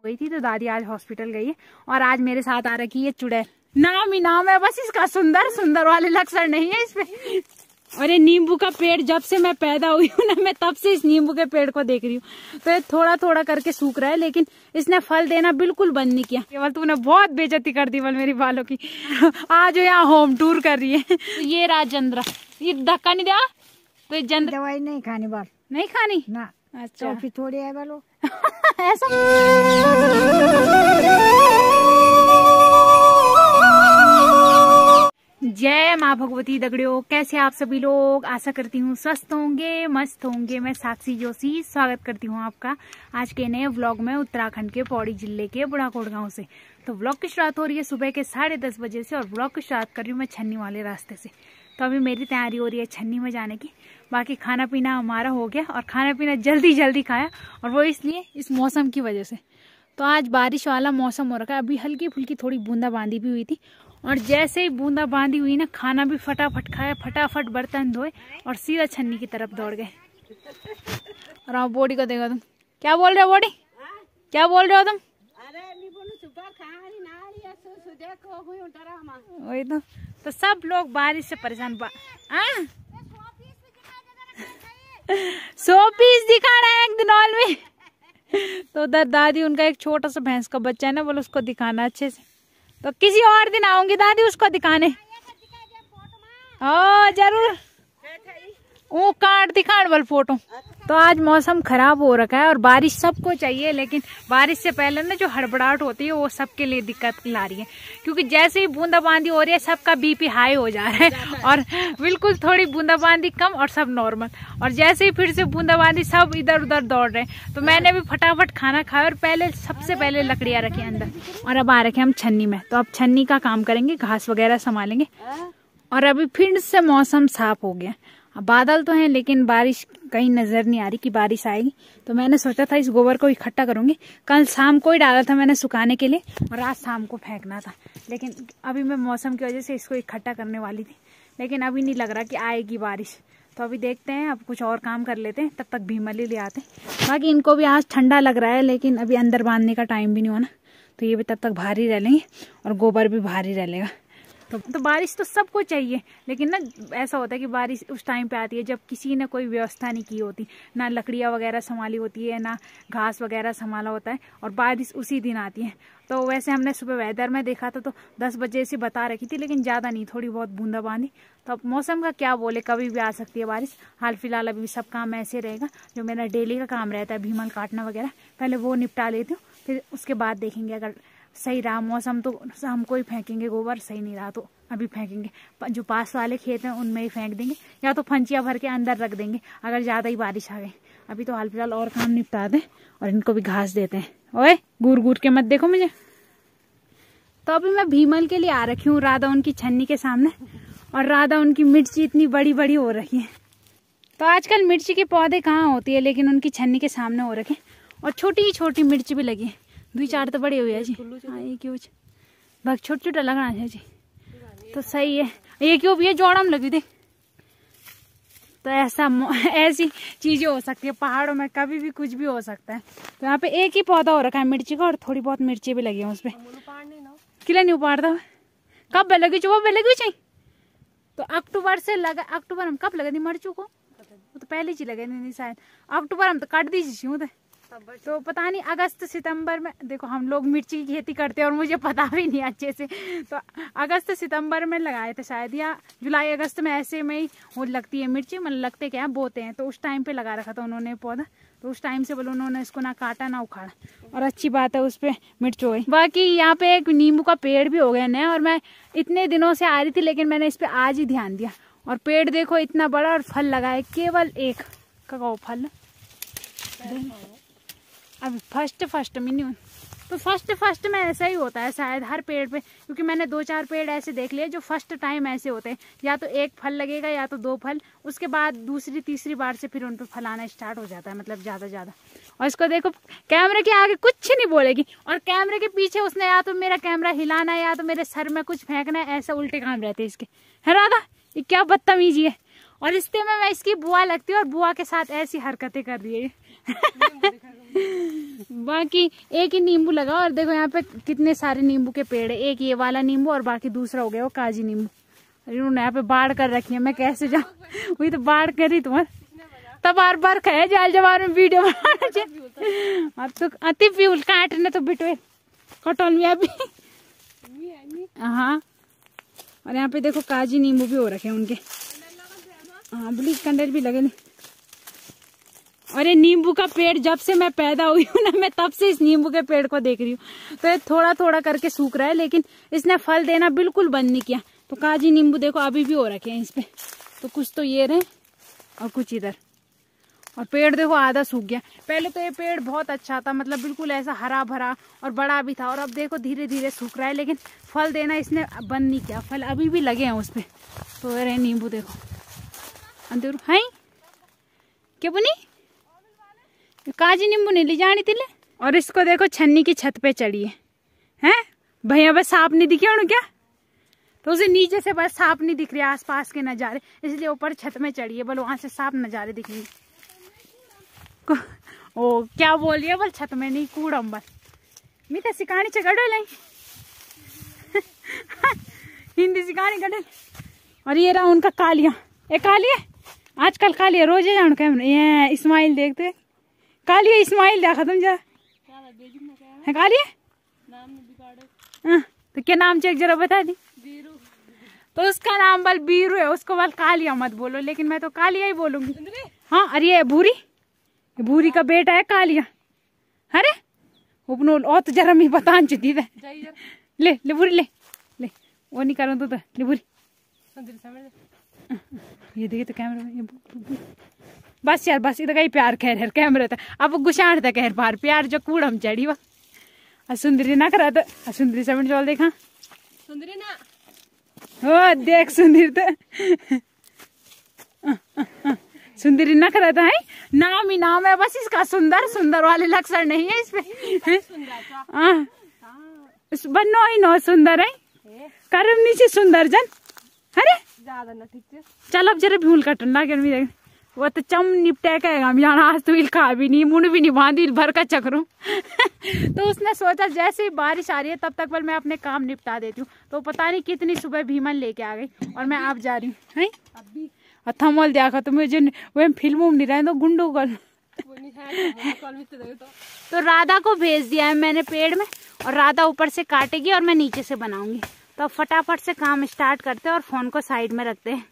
गई थी तो दादी आज हॉस्पिटल गई है और आज मेरे साथ आ रखी है चुड़ैल। नाम ही नाम है बस इसका, सुंदर सुंदर वाले लक्षण नहीं है इसमें। और ये नींबू का पेड़ जब से मैं पैदा हुई हूँ ना, मैं तब से इस नींबू के पेड़ को देख रही हूँ। तो ये थोड़ा थोड़ा करके सूख रहा है लेकिन इसने फल देना बिल्कुल बंद नहीं किया। केवल तूने बहुत बेइज्जती कर दी बल मेरी बालों की। आज यहाँ होम टूर कर रही है। तो ये राजेंद्र, ये धक्का नहीं दिया तो ये दवाई नहीं खानी, बाल नहीं खानी ना। अच्छा फिर थोड़ी है बोलो ऐसा। जय माँ भगवती दगड़ियों, कैसे आप सभी लोग? आशा करती हूँ स्वस्थ होंगे, मस्त होंगे। मैं साक्षी जोशी स्वागत करती हूँ आपका आज के नए व्लॉग में उत्तराखंड के पौड़ी जिले के बुढ़ाकोट गांव से। तो व्लॉग की शुरुआत हो रही है सुबह के 10:30 बजे से और व्लॉग की शुरुआत कर रही हूँ मैं छन्नी वाले रास्ते से। तो अभी मेरी तैयारी हो रही है छन्नी में जाने की। बाकी खाना पीना हमारा हो गया और खाना पीना जल्दी जल्दी खाया, और वो इसलिए इस मौसम की वजह से। तो आज बारिश वाला मौसम हो रखा है। अभी हल्की फुल्की थोड़ी बूंदाबांदी भी हुई थी, और जैसे ही बूंदाबांदी हुई ना, खाना भी फटाफट खाया, फटाफट बर्तन धोए और सीधा छन्नी की तरफ दौड़ गए। और आप बॉडी को देखो, तुम क्या बोल रहे हो? बॉडी क्या बोल रहे हो तुम? वही तो सब लोग बारिश से परेशान। शो पीस दिखा रहे हैं एक दिन ऑल में। तो उधर दादी, उनका एक छोटा सा भैंस का बच्चा है ना, बोलो उसको दिखाना अच्छे से। तो किसी और दिन आऊंगी दादी उसको दिखाने। ओ जरूर, वो कार्ड दिखाड़ वाल फोटो। तो आज मौसम खराब हो रखा है और बारिश सबको चाहिए, लेकिन बारिश से पहले ना जो हड़बड़ाहट होती है वो सबके लिए दिक्कत ला रही है। क्योंकि जैसे ही बूंदाबांदी हो रही है सबका बीपी हाई हो जा रहा है, और बिल्कुल थोड़ी बूंदाबांदी कम और सब नॉर्मल। और जैसे ही फिर से बूंदाबांदी सब इधर उधर दौड़ रहे हैं। तो मैंने भी फटाफट खाना खाया और पहले सबसे पहले लकड़ियाँ रखी अंदर, और अब आ रखे हम छन्नी में। तो अब छन्नी का काम करेंगे, घास वगैरह संभालेंगे। और अभी फिर से मौसम साफ हो गया। बादल तो हैं लेकिन बारिश कहीं नजर नहीं आ रही कि बारिश आएगी। तो मैंने सोचा था इस गोबर को इकट्ठा करूंगी। कल शाम को ही डाला था मैंने सुखाने के लिए, और आज शाम को फेंकना था। लेकिन अभी मैं मौसम की वजह से इसको इकट्ठा करने वाली थी, लेकिन अभी नहीं लग रहा कि आएगी बारिश। तो अभी देखते हैं, अब कुछ और काम कर लेते हैं, तब तक भीमल ही ले आते हैं। बाकी इनको भी आज ठंडा लग रहा है, लेकिन अभी अंदर बांधने का टाइम भी नहीं होना, तो ये भी तब तक भारी रह लेंगे और गोबर भी भारी रह लेगा। तो बारिश तो सबको चाहिए, लेकिन ना ऐसा होता है कि बारिश उस टाइम पे आती है जब किसी ने कोई व्यवस्था नहीं की होती, ना लकड़ियाँ वगैरह संभाली होती है, ना घास वगैरह संभाला होता है, और बारिश उसी दिन आती है। तो वैसे हमने सुबह वेदर में देखा था तो 10 बजे से बता रखी थी, लेकिन ज़्यादा नहीं, थोड़ी बहुत बूंदाबांदी। तो अब मौसम का क्या बोले, कभी भी आ सकती है बारिश। हाल फिलहाल अभी सब काम ऐसे रहेगा। जो मेरा डेली का काम रहता है भीमल काटना वगैरह, पहले वो निपटा लेती हूँ, फिर उसके बाद देखेंगे। अगर सही रहा मौसम तो शाम को ही फेंकेंगे गोबर, सही नहीं रहा तो अभी फेंकेंगे। जो पास वाले खेत हैं उनमें ही फेंक देंगे, या तो फंचिया भर के अंदर रख देंगे अगर ज्यादा ही बारिश आ गई। अभी तो हाल फिलहाल और काम निपटा दें और इनको भी घास देते हैं। ओए घूर घूर के मत देखो मुझे। तो अभी मैं भीमल के लिए आ रखी हूँ राधा उनकी छन्नी के सामने, और राधा उनकी मिर्ची इतनी बड़ी बड़ी हो रखी है। तो आजकल मिर्ची के पौधे कहाँ होती है, लेकिन उनकी छन्नी के सामने हो रखे, और छोटी छोटी मिर्ची भी लगी है। 2-4 तो बड़ी हुई है जी। हाँ ये क्यों बस छोटा छोटा लगना है जी, तो सही है। ये क्यों भी है, जोड़म लगी थी। तो ऐसी चीजें हो सकती है पहाड़ों में, कभी भी कुछ भी हो सकता है। तो यहाँ पे एक ही पौधा हो रखा है मिर्ची का, और थोड़ी बहुत मिर्ची भी लगी है उसपे। किला नहीं उपाड़ता, कब लगी वो लगी चाहिए। तो अक्टूबर से लगा, अक्टूबर में कब लगा थी मिर्चू को, वो तो पहले ही लगे नहीं शायद। अक्टूबर में तो काट दी थे, तो पता नहीं अगस्त सितंबर में। देखो हम लोग मिर्ची की खेती करते हैं और मुझे पता भी नहीं अच्छे से। तो अगस्त सितंबर में लगाए थे शायद, या जुलाई अगस्त में, ऐसे में ही वो लगती है मिर्ची। मतलब लगते क्या है, बोते हैं। तो उस टाइम पे लगा रखा था उन्होंने पौधा, तो उस टाइम से बोलो उन्होंने इसको ना काटा ना उखाड़ा, और अच्छी बात है उस पर मिर्च हो गई। बाकी यहाँ पे एक नींबू का पेड़ भी हो गया नया, और मैं इतने दिनों से आ रही थी लेकिन मैंने इस पर आज ही ध्यान दिया। और पेड़ देखो इतना बड़ा, और फल लगा है केवल एक का फल। अभी फर्स्ट मिनी, तो फर्स्ट में ऐसा ही होता है शायद हर पेड़ पे, क्योंकि मैंने 2-4 पेड़ ऐसे देख लिए जो फर्स्ट टाइम ऐसे होते हैं, या तो एक फल लगेगा या तो 2 फल, उसके बाद दूसरी तीसरी बार से फिर उन पे फल आना स्टार्ट हो जाता है, मतलब ज्यादा। और इसको देखो कैमरे के आगे कुछ नहीं बोलेगी, और कैमरे के पीछे उसने या तो मेरा कैमरा हिलाना है या तो मेरे सर में कुछ फेंकना है, ऐसा उल्टे काम रहते हैं इसके। है राधा, ये क्या बदतमीजी है। और रिश्ते में मैं इसकी बुआ लगती हूँ, और बुआ के साथ ऐसी हरकतें कर रही है। बाकी एक ही नींबू लगा और देखो यहाँ पे कितने सारे नींबू के पेड़ है। एक ये वाला नींबू और बाकी दूसरा हो गया वो काजी नींबू। इन्होंने यहाँ पे बाढ़ कर रखी है, मैं कैसे जाऊँ? वही तो बाढ़ करी तुम्हारे तब बार कहे जाल जवार में वीडियो बनाना चाहिए। अब तो अति फ्यूल काटने तो बिटो कटोल में अभी। हाँ और यहाँ पे देखो काजी नींबू भी हो रखे हैं उनके। हाँ ब्लीच कंडेल भी लगे नहीं। और ये नींबू का पेड़ जब से मैं पैदा हुई हूँ ना, मैं तब से इस नींबू के पेड़ को देख रही हूँ। तो ये थोड़ा थोड़ा करके सूख रहा है लेकिन इसने फल देना बिल्कुल बंद नहीं किया। तो काजी नींबू देखो अभी भी हो रखे हैं इस पे। तो कुछ तो ये रहे और कुछ इधर। और पेड़ देखो आधा सूख गया। पहले तो ये पेड़ बहुत अच्छा था, मतलब बिल्कुल ऐसा हरा भरा और बड़ा भी था। और अब देखो धीरे धीरे सूख रहा है लेकिन फल देना इसने बंद नहीं किया। फल अभी भी लगे हैं उस पे। तो रहे नींबू देखो अंदर है क्या बुनी काजी नींबू नहीं ली जानी तिले। और इसको देखो छन्नी की छत पे चढ़ी है भैया बस सांप नहीं दिखे उन्हें क्या? तो उसे नीचे से बस सांप नहीं दिख रहे आसपास के नजारे, इसलिए ऊपर छत में चढ़ी है। बोलो वहां से सांप नजारे दिख रही। ओ क्या बोल रही है? बोल छत में नहीं कूड़म बल मी तो सिखानी चढ़े लाई हिंदी सिखानी गडल। और ये रहा उनका कालिया। ये कालिया आजकल कालिया रोजे जान कैमरा ये इस्माइल देखते कालिया इस्माइल देखा तुम जा है कालिया तो क्या नाम चेक जरा बता दी। तो उसका नाम बल बीरू है, उसको बल कालिया मत बोलो, लेकिन मैं तो कालिया ही बोलूंगी। हाँ अरे ये भूरी, भूरी का बेटा है कालिया। अरे उपनो और तो जरा मैं बता चुकी है। ले ले भूरी ले ले वो नहीं करूँ तो ले भूरी। ये देखिए तो कैमरा में बस यार बस इधर कहीं प्यार कह रहे कैमरे था अब गुशाड़ था कह बाहर प्यार जो कूड़म चढ़ी वह सुंदरी ना करा तो सुंदरी सेवन चौल देखा सुंदरी ना हो देख सुंदरी तो सुंदरी न करता है नाम ही नाम है बस इसका। सुंदर सुंदर वाले लक्षण नहीं है इसपे। बनो ही नो सुंदर है करम नीचे सुंदर जन। अरे ज्यादा न ठीक चल अब जरा भूल कटन लागे वो तो चम निपटे कहेगा जाना आज तो इल खा भी नहीं मुंड भी नहीं बांधी भर का चकरू। तो उसने सोचा जैसे ही बारिश आ रही है तब तक बल मैं अपने काम निपटा देती हूँ। तो पता नहीं कितनी सुबह भीमल लेके आ गई और मैं आप जा रही हूँ अभी थमल देखा तो मुझे वो फिल्मों में नहीं रहे तो गुंडू कर। तो राधा को भेज दिया है मैंने पेड़ में और राधा ऊपर से काटेगी और मैं नीचे से बनाऊंगी। तो फटाफट से काम स्टार्ट करते हैं और फोन को साइड में रखते हैं।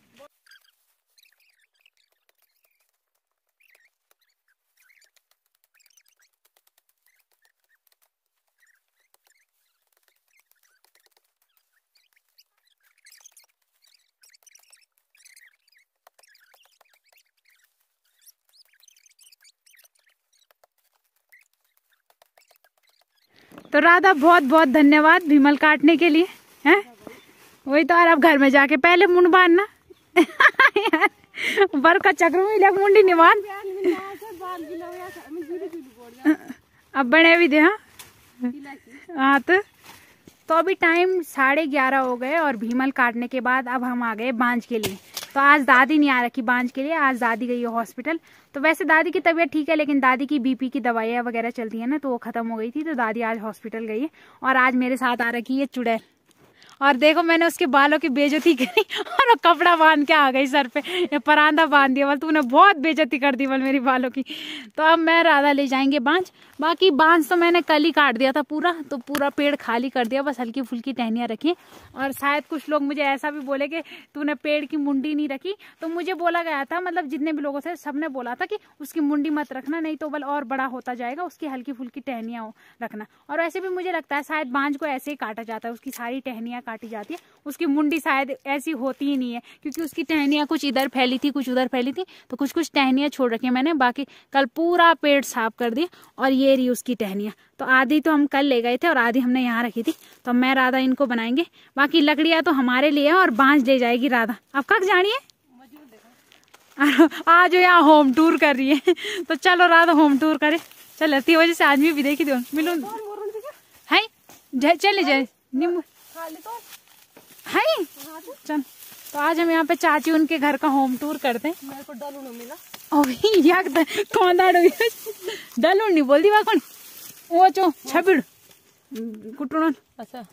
तो राधा बहुत बहुत धन्यवाद भीमल काटने के लिए हैं। वही तो और अब घर में जाके पहले मुंड बांधना बर का चक्र में मुंडी नहीं बांध अब बने भी दे। हाँ तो अभी टाइम 11:30 हो गए और भीमल काटने के बाद अब हम आ गए बांझ के लिए। तो आज दादी नहीं आ रखी बांझ के लिए, आज दादी गई है हॉस्पिटल। तो वैसे दादी की तबीयत ठीक है लेकिन दादी की बीपी की दवाइयाँ वगैरह चलती है ना तो वो खत्म हो गई थी। तो दादी आज हॉस्पिटल गई है और आज मेरे साथ आ रखी है चुड़ैल। और देखो मैंने उसके बालों की बेइज्जती करी और वो कपड़ा बांध के आ गई सर पे, ये परांदा बांध दिया। बोल तूने बहुत बेइज्जती कर दी बोल मेरी बालों की। तो अब मैं राधा ले जाएंगे बांझ। बाकी बांझ तो मैंने कल ही काट दिया था पूरा, तो पूरा पेड़ खाली कर दिया, बस हल्की फुल्की टहनियाँ रखी। और शायद कुछ लोग मुझे ऐसा भी बोले कि तूने पेड़ की मुंडी नहीं रखी। तो मुझे बोला गया था, मतलब जितने भी लोगों से सबने बोला था कि उसकी मुंडी मत रखना, नहीं तो बल और बड़ा होता जाएगा, उसकी हल्की फुल्की टहनियाँ रखना। और वैसे भी मुझे लगता है शायद बांझ को ऐसे ही काटा जाता है, उसकी सारी टहनियाँ काटी जाती है, उसकी मुंडी शायद ऐसी होती ही नहीं है क्योंकि उसकी टहनियाँ कुछ इधर फैली थी कुछ उधर फैली थी। तो कुछ कुछ टहनियाँ छोड़ रखी है मैंने, बाकी कल पूरा पेड़ साफ कर दिया। और ये रही उसकी टहनियाँ, तो आधी तो हम कल ले गए थे और आधी हमने यहाँ रखी थी। तो मैं राधा इनको बनाएंगे, बाकी लकड़ियाँ तो हमारे लिए है और बांझ ले जाएगी राधा। अब कब जानिए आज यहाँ होम टूर कर रही है तो चलो राधा होम टूर करे। चल इतनी वजह से आदमी भी देखी दो मिलो है चले जाए नींबू है चल। तो आज हम यहाँ पे चाची उनके घर का होम टूर करते हैं। मेरे को डालू न मिला कौन डालू नहीं बोल दी वहाँ कौन वो चो छबिड़ कुटुन अच्छा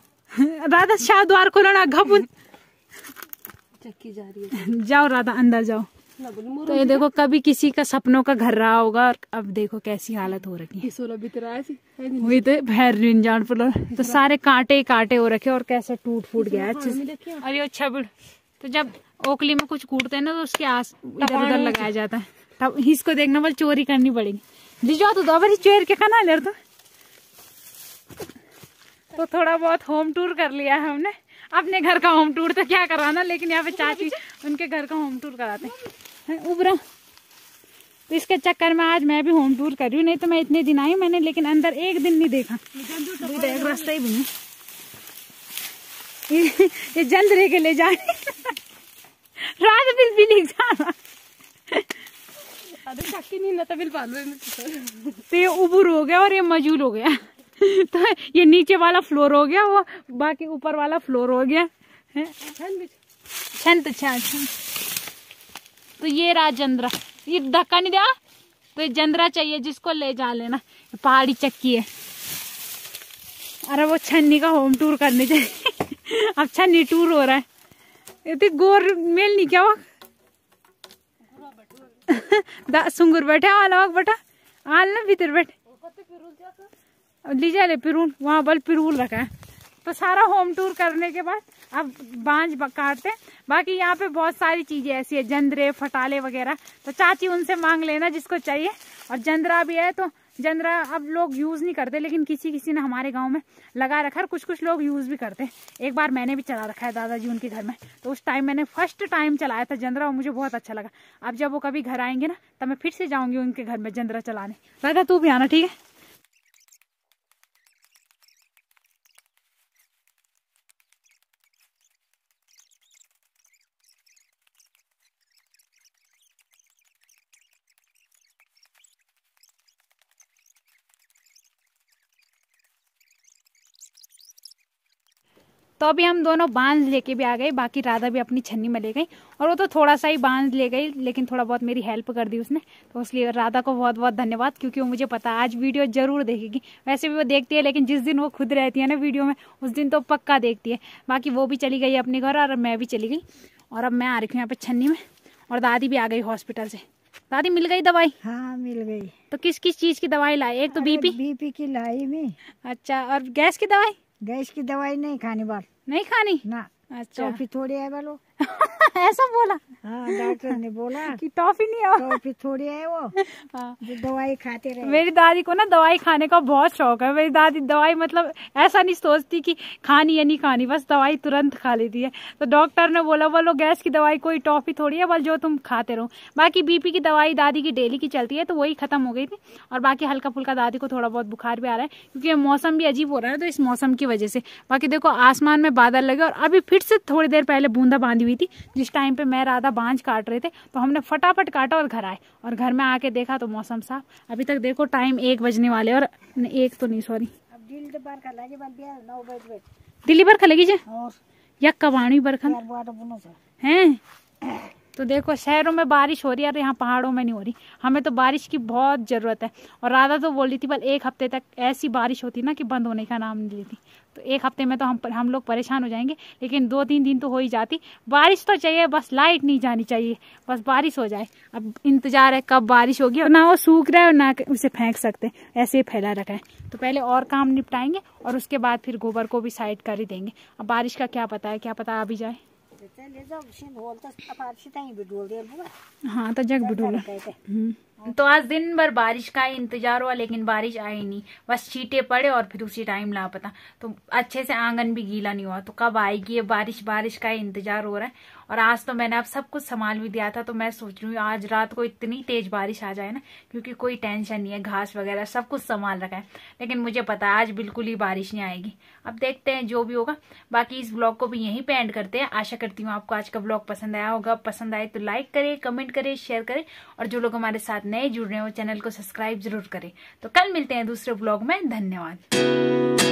राधा शाह द्वार खोलना घपुन चक्की जा रही है। जाओ राधा अंदर जाओ। तो ये देखो कभी किसी का सपनों का घर रहा होगा और अब देखो कैसी हालत हो रखी है। वही तो भैर जान तो सारे कांटे कांटे हो रखे और कैसे टूट फूट गया अच्छे से। अरे अच्छा बिड़ तो जब ओखली में कुछ कूटते हैं ना तो उसके आस इधर उधर लगाया जाता है तब इसको देखना बल चोरी करनी पड़ेगी। जी जाओ तो दो चोर के खाना ले तो थोड़ा बहुत होम टूर कर लिया है हमने। अपने घर का होम टूर तो क्या कराना लेकिन यहाँ पे चाची उनके घर का होम टूर कराते हैं उबरा। तो इसके चक्कर में आज मैं भी होम टूर कर रही हूँ। नहीं तो मैं इतने दिन आई मैंने लेकिन अंदर एक दिन नहीं देखा। एक रास्ता ही भी नहीं ये जंदरे के ले जाए रात बिल भी नहीं जाना तो ये उबूर हो गया और ये मजूल हो गया तो ये नीचे वाला फ्लोर हो गया वो बाकी ऊपर वाला फ्लोर हो गया छन तो ये रहा जंदरा। ये धक्का नहीं दिया तो ये जंदरा चाहिए जिसको ले जा लेना। पहाड़ी चक्की है। अरे वो छन्नी का होम टूर करने चाहिए अब छन्नी टूर हो रहा है। तो गोर मेल नहीं क्या वो सुंगुर बैठे वाला बेटा आल ना भीतर बैठे लीजा ले पिरून वहाँ बल पिरूल रखा है। तो सारा होम टूर करने के बाद अब बांझ काटते हैं। बाकी यहाँ पे बहुत सारी चीजें ऐसी है जंदरे फटाले वगैरह तो चाची उनसे मांग लेना जिसको चाहिए। और जंदरा भी है तो जंदरा अब लोग यूज नहीं करते लेकिन किसी किसी ने हमारे गांव में लगा रखा है। कुछ लोग यूज भी करते हैं। एक बार मैंने भी चला रखा है दादाजी उनके घर में तो उस टाइम मैंने फर्स्ट टाइम चलाया था जंदरा और मुझे बहुत अच्छा लगा। अब जब वो कभी घर आएंगे ना तब मैं फिर से जाऊंगी उनके घर में जंदरा चलाने। दादा तू भी आना ठीक है। तो अभी हम दोनों बांध लेके भी आ गए। बाकी राधा भी अपनी छन्नी में ले गई और वो तो थोड़ा सा ही बांध ले गई लेकिन थोड़ा बहुत मेरी हेल्प कर दी उसने। तो इसलिए राधा को बहुत बहुत धन्यवाद क्योंकि वो मुझे पता आज वीडियो जरूर देखेगी। वैसे भी वो देखती है लेकिन जिस दिन वो खुद रहती है ना वीडियो में उस दिन तो पक्का देखती है। बाकी वो भी चली गई अपने घर और मैं भी चली गई और अब मैं आ रही हूँ यहाँ पे छन्नी में। और दादी भी आ गई हॉस्पिटल से। दादी मिल गई दवाई? हाँ मिल गई। तो किस किस चीज की दवाई लाई? एक तो बीपी की लाई में। अच्छा और गैस की दवाई? गैस की दवाई नहीं खानी बाल नहीं खानी ना। अच्छा टॉफी थोड़ी है बोलो ऐसा बोला? हाँ डॉक्टर ने बोला कि टॉफी नहीं है टॉफी थोड़ी है वो हाँ। जो दवाई खाते रहे। मेरी दादी को ना दवाई खाने का बहुत शौक है। मेरी दादी दवाई मतलब ऐसा नहीं सोचती कि खानी या नहीं खानी बस दवाई तुरंत खा लेती है। तो डॉक्टर ने बोला बोलो गैस की दवाई कोई टॉफी थोड़ी है बल जो तुम खाते रहो। बाकी बीपी की दवाई दादी की डेली की चलती है तो वही खत्म हो गई थी। और बाकी हल्का फुल्का दादी को थोड़ा बहुत बुखार भी आ रहा है क्योंकि मौसम भी अजीब हो रहा है तो इस मौसम की वजह से। बाकी देखो आसमान में बादल लगे और अभी फिर से थोड़ी देर पहले बूंदा बांधी हुई थी। जिस टाइम पे मैं राधा बांझ काट रहे थे तो हमने फटाफट काटा और घर आए और घर में आके देखा तो मौसम साफ। अभी तक देखो टाइम 1 बजने वाले और 1 तो नहीं सॉरी दिल्ली बरखा लगी जे या कबाणी बरखा है। तो देखो शहरों में बारिश हो रही है और यहाँ पहाड़ों में नहीं हो रही। हमें तो बारिश की बहुत जरूरत है। और राधा तो बोल रही थी बल 1 हफ्ते तक ऐसी बारिश होती ना कि बंद होने का नाम नहीं लेती। तो 1 हफ्ते में तो हम लोग परेशान हो जाएंगे लेकिन 2-3 दिन तो हो ही जाती। बारिश तो चाहिए बस लाइट नहीं जानी चाहिए बस बारिश हो जाए। अब इंतजार है कब बारिश होगी और ना वो सूख रहा है और ना उसे फेंक सकते ऐसे ही फैला रखा है। तो पहले और काम निपटाएंगे और उसके बाद फिर गोबर को भी साइड कर ही देंगे। अब बारिश का क्या पता है क्या पता आ भी जाए। हाँ तो जग बिडोला। तो आज दिन भर बारिश का इंतजार हुआ लेकिन बारिश आई नहीं। बस छींटे पड़े और फिर उसी टाइम लापता। तो अच्छे से आंगन भी गीला नहीं हुआ। तो कब आएगी ये बारिश का इंतजार हो रहा है। और आज तो मैंने अब सब कुछ संभाल भी दिया था तो मैं सोच रही हूँ आज रात को इतनी तेज बारिश आ जाए ना क्योंकि कोई टेंशन नहीं है। घास वगैरह सब कुछ संभाल रखा है लेकिन मुझे पता है आज बिल्कुल ही बारिश नहीं आएगी। अब देखते हैं जो भी होगा। बाकी इस ब्लॉग को भी यहीं पे एंड करते हैं। आशा करती हूँ आपको आज का ब्लॉग पसंद आया होगा। पसंद आए तो लाइक करें कमेंट करें शेयर करें और जो लोग हमारे साथ नए जुड़ रहे हैं वो चैनल को सब्सक्राइब जरूर करें। तो कल मिलते हैं दूसरे ब्लॉग में। धन्यवाद।